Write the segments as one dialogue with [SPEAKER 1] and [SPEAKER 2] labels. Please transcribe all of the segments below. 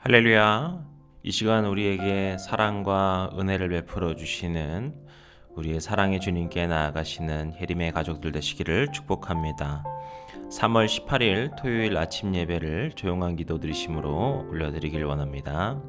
[SPEAKER 1] 할렐루야. 이 시간 우리에게 사랑과 은혜를 베풀어 주시는 우리의 사랑의 주님께 나아가시는 예림의 가족들 되시기를 축복합니다. 3월 18일 토요일 아침 예배를 조용한 기도 드리심으로 올려드리길 원합니다.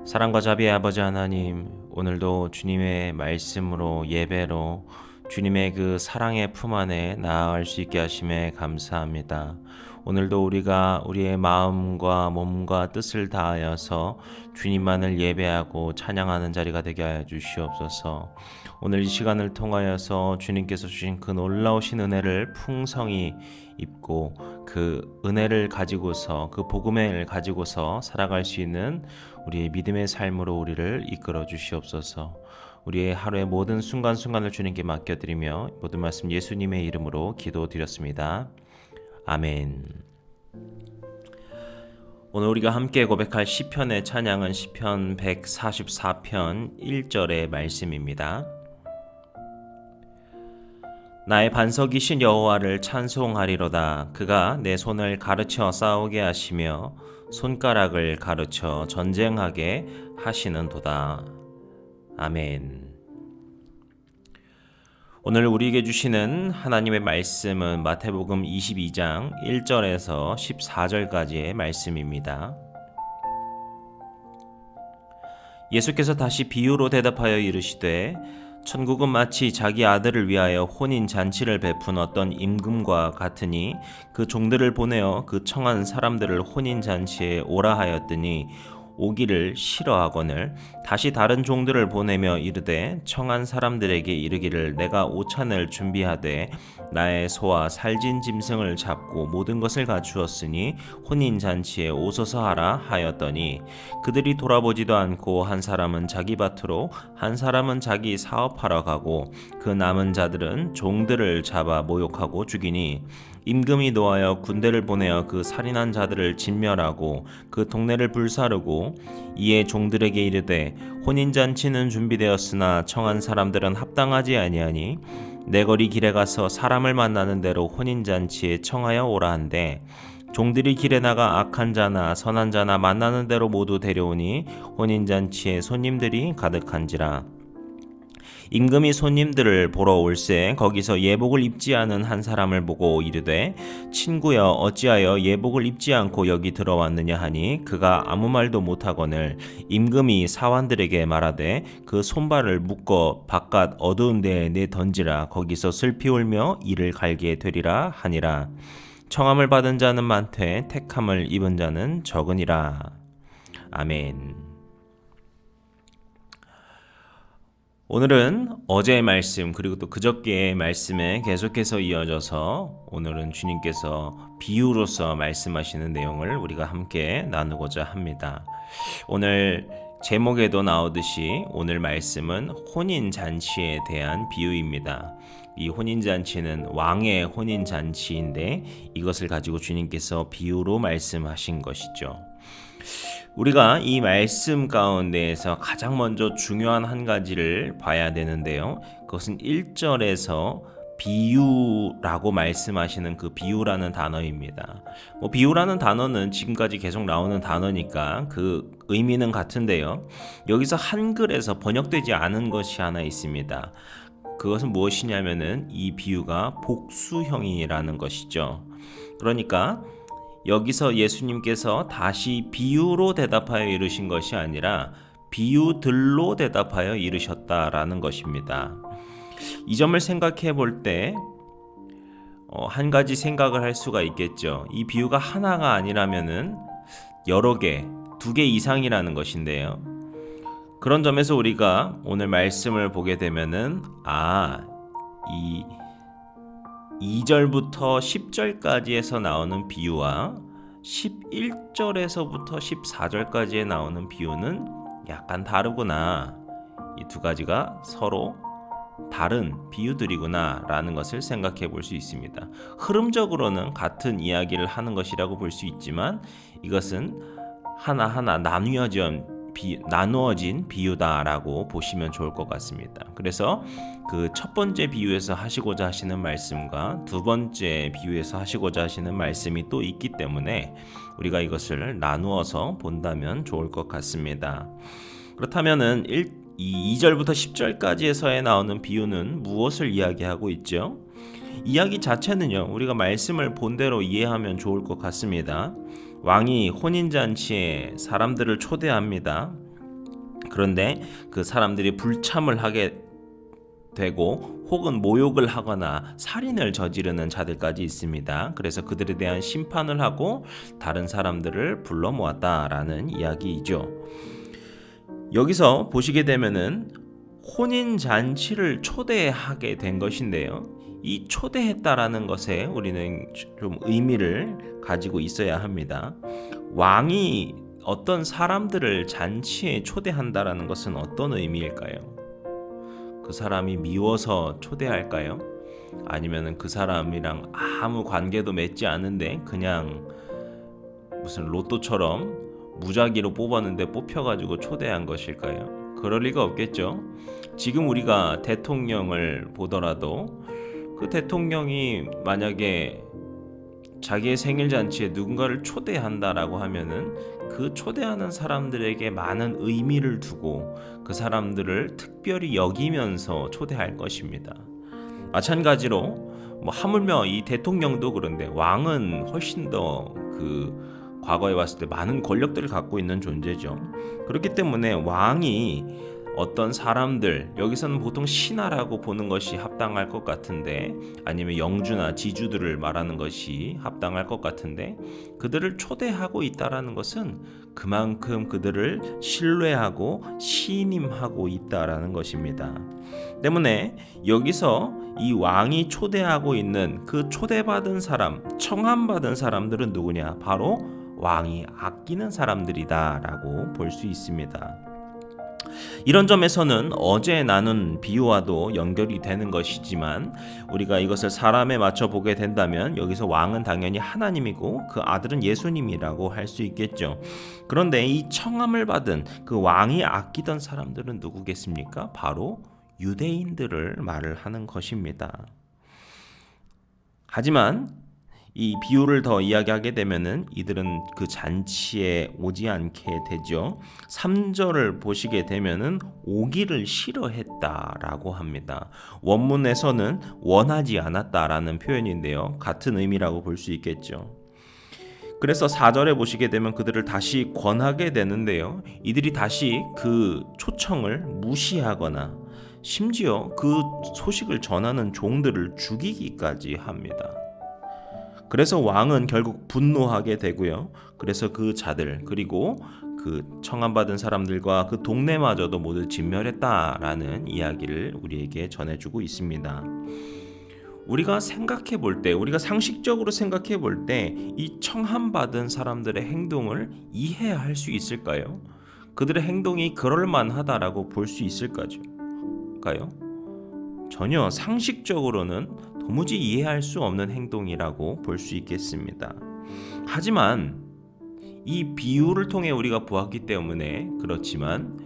[SPEAKER 1] 사랑과 자비의 아버지 하나님, 오늘도 주님의 말씀으로 예배로 주님의 그 사랑의 품 안에 나아갈 수 있게 하심에 감사합니다. 오늘도 우리가 우리의 마음과 몸과 뜻을 다하여서 주님만을 예배하고 찬양하는 자리가 되게 하여 주시옵소서. 오늘 이 시간을 통하여서 주님께서 주신 그 놀라우신 은혜를 풍성히 입고 그 은혜를 가지고서 그 복음을 가지고서 살아갈 수 있는 우리의 믿음의 삶으로 우리를 이끌어 주시옵소서. 우리의 하루의 모든 순간순간을 주님께 맡겨드리며 모든 말씀 예수님의 이름으로 기도드렸습니다. 아멘. 오늘 우리가 함께 고백할 시편의 찬양은 시편 144편 1절의 말씀입니다. 나의 반석이신 여호와를 찬송하리로다. 그가 내 손을 가르쳐 싸우게 하시며 손가락을 가르쳐 전쟁하게 하시는도다. 아멘. 오늘 우리에게 주시는 하나님의 말씀은 마태복음 22장 1절에서 14절까지의 말씀입니다. 예수께서 다시 비유로 대답하여 이르시되 천국은 마치 자기 아들을 위하여 혼인 잔치를 베푼 어떤 임금과 같으니 그 종들을 보내어 그 청한 사람들을 혼인 잔치에 오라 하였더니 오기를 싫어하거늘 다시 다른 종들을 보내며 이르되 청한 사람들에게 이르기를 내가 오찬을 준비하되 나의 소와 살진 짐승을 잡고 모든 것을 갖추었으니 혼인 잔치에 오소서 하라 하였더니 그들이 돌아보지도 않고 한 사람은 자기 밭으로 한 사람은 자기 사업하러 가고 그 남은 자들은 종들을 잡아 모욕하고 죽이니 임금이 노하여 군대를 보내어 그 살인한 자들을 진멸하고 그 동네를 불사르고 이에 종들에게 이르되 혼인잔치는 준비되었으나 청한 사람들은 합당하지 아니하니 내 거리 길에 가서 사람을 만나는 대로 혼인잔치에 청하여 오라 한대 종들이 길에 나가 악한 자나 선한 자나 만나는 대로 모두 데려오니 혼인잔치에 손님들이 가득한지라. 임금이 손님들을 보러 올새 거기서 예복을 입지 않은 한 사람을 보고 이르되 친구여 어찌하여 예복을 입지 않고 여기 들어왔느냐 하니 그가 아무 말도 못하거늘 임금이 사환들에게 말하되 그 손발을 묶어 바깥 어두운 데에 내 던지라 거기서 슬피 울며 이를 갈게 되리라 하니라. 청함을 받은 자는 많되 택함을 입은 자는 적으니라. 아멘. 오늘은 어제의 말씀 그리고 또 그저께의 말씀에 계속해서 이어져서 오늘은 주님께서 비유로서 말씀하시는 내용을 우리가 함께 나누고자 합니다. 오늘 제목에도 나오듯이 오늘 말씀은 혼인잔치에 대한 비유입니다. 이 혼인잔치는 왕의 혼인잔치인데 이것을 가지고 주님께서 비유로 말씀하신 것이죠. 우리가 이 말씀 가운데에서 가장 먼저 중요한 한 가지를 봐야 되는데요. 그것은 1절에서 비유라고 말씀하시는 그 비유라는 단어입니다. 비유라는 단어는 지금까지 계속 나오는 단어니까 그 의미는 같은데요. 여기서 한글에서 번역되지 않은 것이 하나 있습니다. 그것은 무엇이냐면은 이 비유가 복수형이라는 것이죠. 그러니까 여기서 예수님께서 다시 비유로 대답하여 이르신 것이 아니라 비유들로 대답하여 이르셨다라는 것입니다. 이 점을 생각해 볼 때 한 가지 생각을 할 수가 있겠죠. 이 비유가 하나가 아니라면은 여러 개, 2개 이상이라는 것인데요. 그런 점에서 우리가 오늘 말씀을 보게 되면은 이 2절부터 10절까지에서 나오는 비유와 11절에서부터 14절까지에 나오는 비유는 약간 다르구나. 이 두 가지가 서로 다른 비유들이구나 라는 것을 생각해 볼 수 있습니다. 흐름적으로는 같은 이야기를 하는 것이라고 볼 수 있지만 이것은 하나하나 나뉘어진 나누어진 비유다라고 보시면 좋을 것 같습니다. 그래서 그 첫 번째 비유에서 하시고자 하시는 말씀과 두 번째 비유에서 하시고자 하시는 말씀이 또 있기 때문에 우리가 이것을 나누어서 본다면 좋을 것 같습니다. 그렇다면은 2절부터 10절까지에서에 나오는 비유는 무엇을 이야기하고 있죠? 이야기 자체는요, 우리가 말씀을 본대로 이해하면 좋을 것 같습니다. 왕이 혼인잔치에 사람들을 초대합니다. 그런데 그 사람들이 불참을 하게 되고 혹은 모욕을 하거나 살인을 저지르는 자들까지 있습니다. 그래서 그들에 대한 심판을 하고 다른 사람들을 불러 모았다라는 이야기이죠. 여기서 보시게 되면은 혼인잔치를 초대하게 된 것인데요. 이 초대했다라는 것에 우리는 좀 의미를 가지고 있어야 합니다. 왕이 어떤 사람들을 잔치에 초대한다라는 것은 어떤 의미일까요? 그 사람이 미워서 초대할까요? 아니면 그 사람이랑 아무 관계도 맺지 않은데 그냥 무슨 로또처럼 무작위로 뽑았는데 뽑혀가지고 초대한 것일까요? 그럴 리가 없겠죠. 지금 우리가 대통령을 보더라도 그 대통령이 만약에 자기의 생일 잔치에 누군가를 초대한다라고 하면은 그 초대하는 사람들에게 많은 의미를 두고 그 사람들을 특별히 여기면서 초대할 것입니다. 마찬가지로 하물며 이 대통령도 그런데 왕은 훨씬 더 과거에 봤을 때 많은 권력들을 갖고 있는 존재죠. 그렇기 때문에 왕이 어떤 사람들, 여기서는 보통 신하라고 보는 것이 합당할 것 같은데, 아니면 영주나 지주들을 말하는 것이 합당할 것 같은데, 그들을 초대하고 있다라는 것은 그만큼 그들을 신뢰하고 신임하고 있다라는 것입니다. 때문에 여기서 이 왕이 초대하고 있는 그 초대받은 사람, 청함받은 사람들은 누구냐? 바로 왕이 아끼는 사람들이다라고 볼 수 있습니다. 이런 점에서는 어제 나눈 비유와도 연결이 되는 것이지만 우리가 이것을 사람에 맞춰 보게 된다면 여기서 왕은 당연히 하나님이고 그 아들은 예수님이라고 할 수 있겠죠. 그런데 이 청함을 받은 그 왕이 아끼던 사람들은 누구겠습니까? 바로 유대인들을 말을 하는 것입니다. 하지만 이 비유를 더 이야기하게 되면은 이들은 그 잔치에 오지 않게 되죠. 3절을 보시게 되면은 오기를 싫어했다라고 합니다. 원문에서는 원하지 않았다라는 표현인데요. 같은 의미라고 볼 수 있겠죠. 그래서 4절에 보시게 되면 그들을 다시 권하게 되는데요. 이들이 다시 그 초청을 무시하거나 심지어 그 소식을 전하는 종들을 죽이기까지 합니다. 그래서 왕은 결국 분노하게 되고요. 그래서 그 자들 그리고 그 청함받은 사람들과 그 동네마저도 모두 진멸했다라는 이야기를 우리에게 전해주고 있습니다. 우리가 생각해 볼 때, 우리가 상식적으로 생각해 볼 때 이 청함받은 사람들의 행동을 이해할 수 있을까요? 그들의 행동이 그럴만하다라고 볼 수 있을까요? 전혀 상식적으로는 도무지 이해할 수 없는 행동이라고 볼 수 있겠습니다. 하지만 이 비유를 통해 우리가 보았기 때문에 그렇지만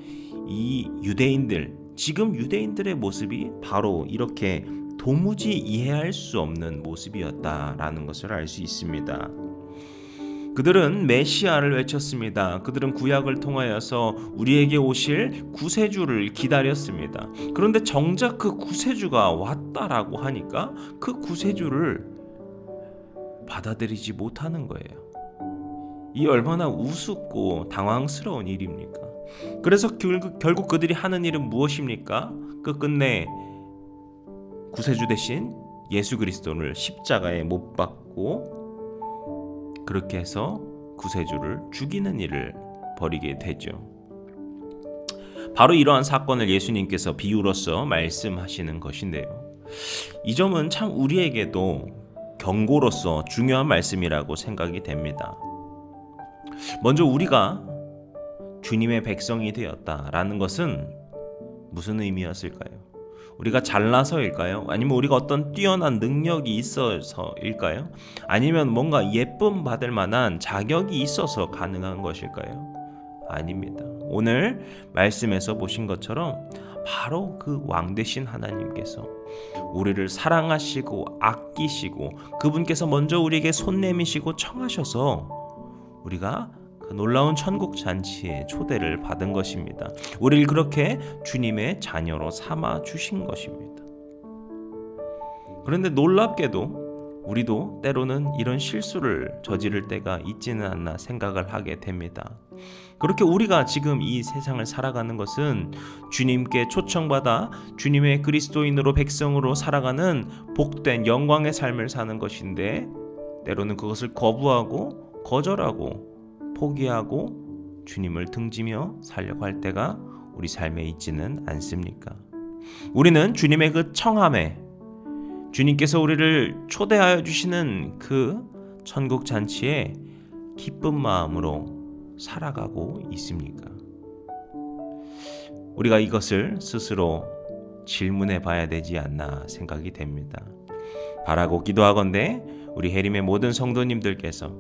[SPEAKER 1] 이 유대인들, 지금 유대인들의 모습이 바로 이렇게 도무지 이해할 수 없는 모습이었다라는 것을 알 수 있습니다. 그들은 메시아를 외쳤습니다. 그들은 구약을 통하여서 우리에게 오실 구세주를 기다렸습니다. 그런데 정작 그 구세주가 왔다라고 하니까 그 구세주를 받아들이지 못하는 거예요. 이 얼마나 우습고 당황스러운 일입니까? 그래서 결국 그들이 하는 일은 무엇입니까? 끝내 구세주 대신 예수 그리스도를 십자가에 못 박고 그렇게 해서 구세주를 죽이는 일을 벌이게 되죠. 바로 이러한 사건을 예수님께서 비유로서 말씀하시는 것인데요. 이 점은 참 우리에게도 경고로서 중요한 말씀이라고 생각이 됩니다. 먼저 우리가 주님의 백성이 되었다라는 것은 무슨 의미였을까요? 우리가 잘나서일까요? 아니면 우리가 어떤 뛰어난 능력이 있어서일까요? 아니면 뭔가 예쁨 받을 만한 자격이 있어서 가능한 것일까요? 아닙니다. 오늘 말씀에서 보신 것처럼 바로 그 왕 되신 하나님께서 우리를 사랑하시고 아끼시고 그분께서 먼저 우리에게 손 내미시고 청하셔서 우리가 그 놀라운 천국 잔치에 초대를 받은 것입니다. 우리를 그렇게 주님의 자녀로 삼아 주신 것입니다. 그런데 놀랍게도 우리도 때로는 이런 실수를 저지를 때가 있지는 않나 생각을 하게 됩니다. 그렇게 우리가 지금 이 세상을 살아가는 것은 주님께 초청받아 주님의 그리스도인으로 백성으로 살아가는 복된 영광의 삶을 사는 것인데 때로는 그것을 거부하고 거절하고 포기하고 주님을 등지며 살려고 할 때가 우리 삶에 있지는 않습니까? 우리는 주님의 그 청함에 주님께서 우리를 초대하여 주시는 그 천국 잔치에 기쁜 마음으로 살아가고 있습니까? 우리가 이것을 스스로 질문해 봐야 되지 않나 생각이 됩니다. 바라고 기도하건대 우리 해림의 모든 성도님들께서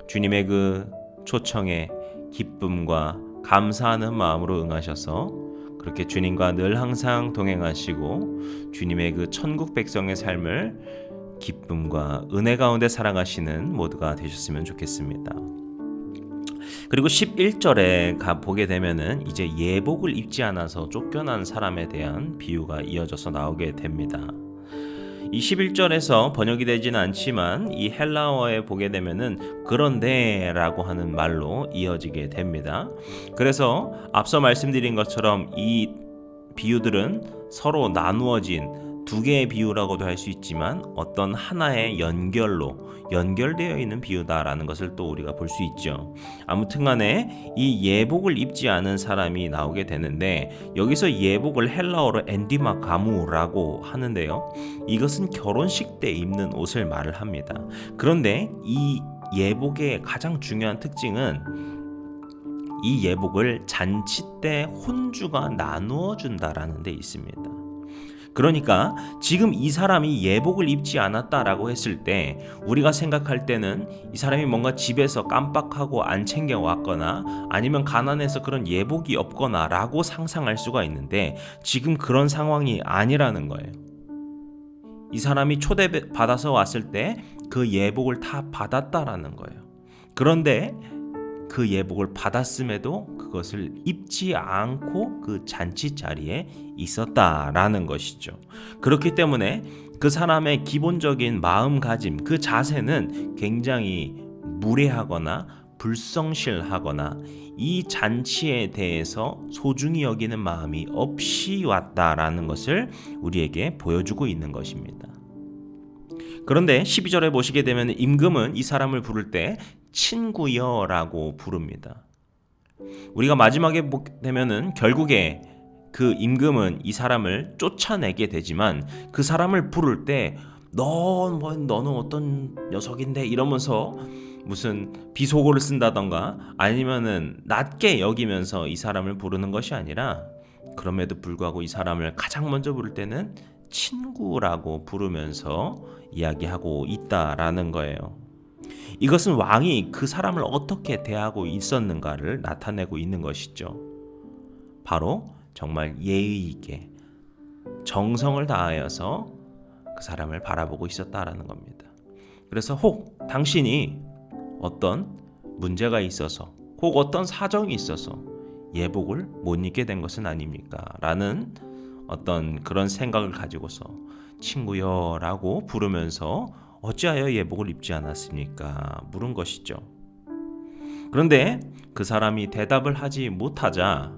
[SPEAKER 1] 주님의 그 초청에 기쁨과 감사하는 마음으로 응하셔서 그렇게 주님과 늘 항상 동행하시고 주님의 그 천국 백성의 삶을 기쁨과 은혜 가운데 살아가시는 모두가 되셨으면 좋겠습니다. 그리고 11절에 보게 되면은 이제 예복을 입지 않아서 쫓겨난 사람에 대한 비유가 이어져서 나오게 됩니다. 이 11절에서 번역이 되지는 않지만 이 헬라어에 보게 되면은 그런데 라고 하는 말로 이어지게 됩니다. 그래서 앞서 말씀드린 것처럼 이 비유들은 서로 나누어진 두 개의 비유라고도 할 수 있지만 어떤 하나의 연결되어 있는 비유다라는 것을 또 우리가 볼 수 있죠. 아무튼 간에 이 예복을 입지 않은 사람이 나오게 되는데 여기서 예복을 헬라어로 엔디마 가무라고 하는데요. 이것은 결혼식 때 입는 옷을 말을 합니다. 그런데 이 예복의 가장 중요한 특징은 이 예복을 잔치 때 혼주가 나누어 준다라는 데 있습니다. 그러니까 지금 이 사람이 예복을 입지 않았다라고 했을 때 우리가 생각할 때는 이 사람이 뭔가 집에서 깜빡하고 안 챙겨왔거나 아니면 가난해서 그런 예복이 없거나 라고 상상할 수가 있는데 지금 그런 상황이 아니라는 거예요. 이 사람이 초대받아서 왔을 때 그 예복을 다 받았다라는 거예요. 그런데 그 예복을 받았음에도 그것을 입지 않고 그 잔치 자리에 있었다라는 것이죠. 그렇기 때문에 그 사람의 기본적인 마음가짐, 그 자세는 굉장히 무례하거나 불성실하거나 이 잔치에 대해서 소중히 여기는 마음이 없이 왔다라는 것을 우리에게 보여주고 있는 것입니다. 그런데 12절에 보시게 되면 임금은 이 사람을 부를 때 친구여라고 부릅니다. 우리가 마지막에 보게 되면은 결국에 그 임금은 이 사람을 쫓아내게 되지만 그 사람을 부를 때 너는 어떤 녀석인데 이러면서 무슨 비속어를 쓴다던가 아니면은 낮게 여기면서 이 사람을 부르는 것이 아니라 그럼에도 불구하고 이 사람을 가장 먼저 부를 때는 친구라고 부르면서 이야기하고 있다라는 거예요. 이것은 왕이 그 사람을 어떻게 대하고 있었는가를 나타내고 있는 것이죠. 바로 정말 예의 있게 정성을 다하여서 그 사람을 바라보고 있었다라는 겁니다. 그래서 혹 당신이 어떤 문제가 있어서 혹 어떤 사정이 있어서 예복을 못 입게 된 것은 아닙니까? 라는 어떤 그런 생각을 가지고서 친구여 라고 부르면서 어찌하여 예복을 입지 않았습니까? 물은 것이죠. 그런데 그 사람이 대답을 하지 못하자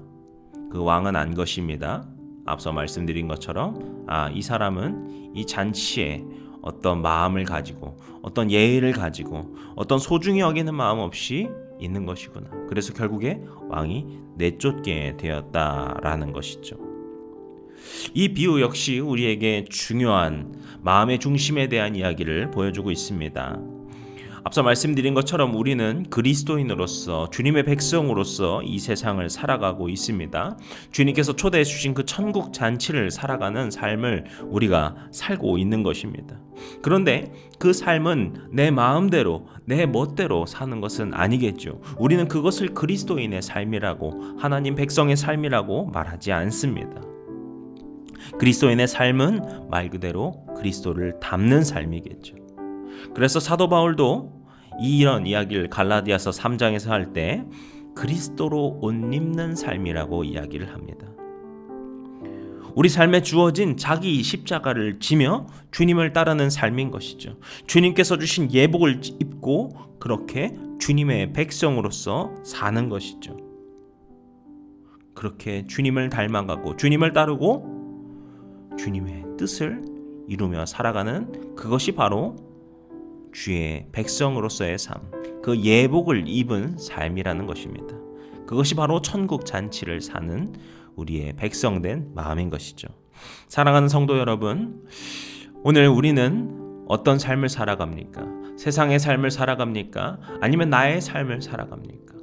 [SPEAKER 1] 그 왕은 안 것입니다. 앞서 말씀드린 것처럼 이 사람은 이 잔치에 어떤 마음을 가지고 어떤 예의를 가지고 어떤 소중히 여기는 마음 없이 있는 것이구나. 그래서 결국에 왕이 내쫓게 되었다라는 것이죠. 이 비유 역시 우리에게 중요한 마음의 중심에 대한 이야기를 보여주고 있습니다. 앞서 말씀드린 것처럼 우리는 그리스도인으로서 주님의 백성으로서 이 세상을 살아가고 있습니다. 주님께서 초대해 주신 그 천국 잔치를 살아가는 삶을 우리가 살고 있는 것입니다. 그런데 그 삶은 내 마음대로 내 멋대로 사는 것은 아니겠죠. 우리는 그것을 그리스도인의 삶이라고, 하나님 백성의 삶이라고 말하지 않습니다. 그리스도인의 삶은 말 그대로 그리스도를 닮는 삶이겠죠. 그래서 사도 바울도 이런 이야기를 갈라디아서 3장에서 할 때 그리스도로 옷 입는 삶이라고 이야기를 합니다. 우리 삶에 주어진 자기 십자가를 지며 주님을 따르는 삶인 것이죠. 주님께서 주신 예복을 입고 그렇게 주님의 백성으로서 사는 것이죠. 그렇게 주님을 닮아가고 주님을 따르고 주님의 뜻을 이루며 살아가는 그것이 바로 주의 백성으로서의 삶, 그 예복을 입은 삶이라는 것입니다. 그것이 바로 천국 잔치를 사는 우리의 백성된 마음인 것이죠. 사랑하는 성도 여러분, 오늘 우리는 어떤 삶을 살아갑니까? 세상의 삶을 살아갑니까? 아니면 나의 삶을 살아갑니까?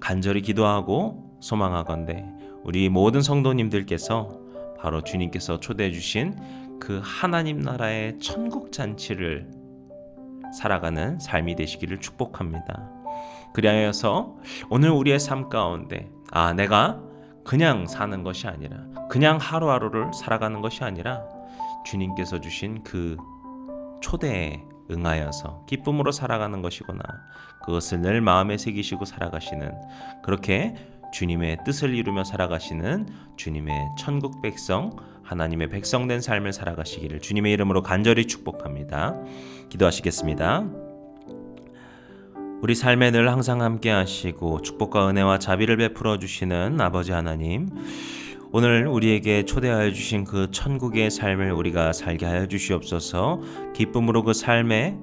[SPEAKER 1] 간절히 기도하고 소망하건대 우리 모든 성도님들께서 바로 주님께서 초대해 주신 그 하나님 나라의 천국 잔치를 살아가는 삶이 되시기를 축복합니다. 그리하여서 오늘 우리의 삶 가운데 내가 그냥 사는 것이 아니라, 그냥 하루하루를 살아가는 것이 아니라 주님께서 주신 그 초대에 응하여서 기쁨으로 살아가는 것이구나, 그것을 늘 마음에 새기시고 살아가시는, 그렇게 주님의 뜻을 이루며 살아가시는 주님의 천국 백성, 하나님의 백성된 삶을 살아가시기를 주님의 이름으로 간절히 축복합니다. 기도하시겠습니다. 우리 삶에 늘 항상 함께 하시고 축복과 은혜와 자비를 베풀어 주시는 아버지 하나님, 오늘 우리에게 초대하여 주신 그 천국의 삶을 우리가 살게 하여 주시옵소서. 기쁨으로 그 삶의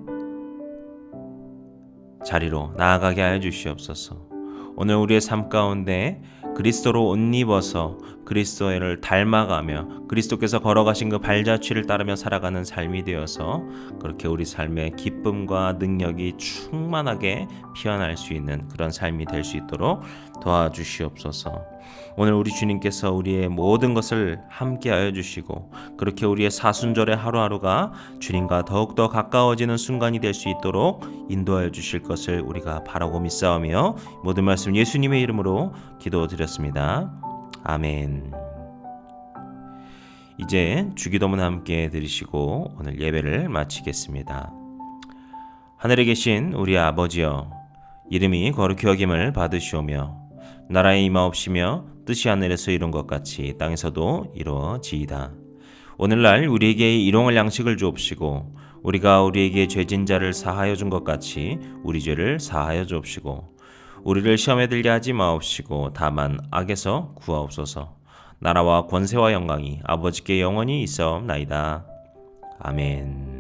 [SPEAKER 1] 자리로 나아가게 하여 주시옵소서. 오늘 우리의 삶 가운데 그리스도로 옷 입어서 그리스도를 닮아가며 그리스도께서 걸어가신 그 발자취를 따르며 살아가는 삶이 되어서 그렇게 우리 삶의 기쁨과 능력이 충만하게 피어날 수 있는 그런 삶이 될 수 있도록 도와주시옵소서. 오늘 우리 주님께서 우리의 모든 것을 함께하여 주시고 그렇게 우리의 사순절의 하루하루가 주님과 더욱더 가까워지는 순간이 될 수 있도록 인도하여 주실 것을 우리가 바라고 믿사오며 모든 말씀 예수님의 이름으로 기도드렸습니다. 아멘. 이제 주기도문 함께 드리시고 오늘 예배를 마치겠습니다. 하늘에 계신 우리 아버지여, 이름이 거룩히 여김을 받으시오며 나라의 임하옵시며 뜻이 하늘에서 이룬 것 같이 땅에서도 이루어지이다. 오늘날 우리에게 일용할 양식을 주옵시고 우리가 우리에게 죄진 자를 사하여 준 것 같이 우리 죄를 사하여 주옵시고 우리를 시험에 들게 하지 마옵시고 다만 악에서 구하옵소서. 나라와 권세와 영광이 아버지께 영원히 있사옵나이다. 아멘.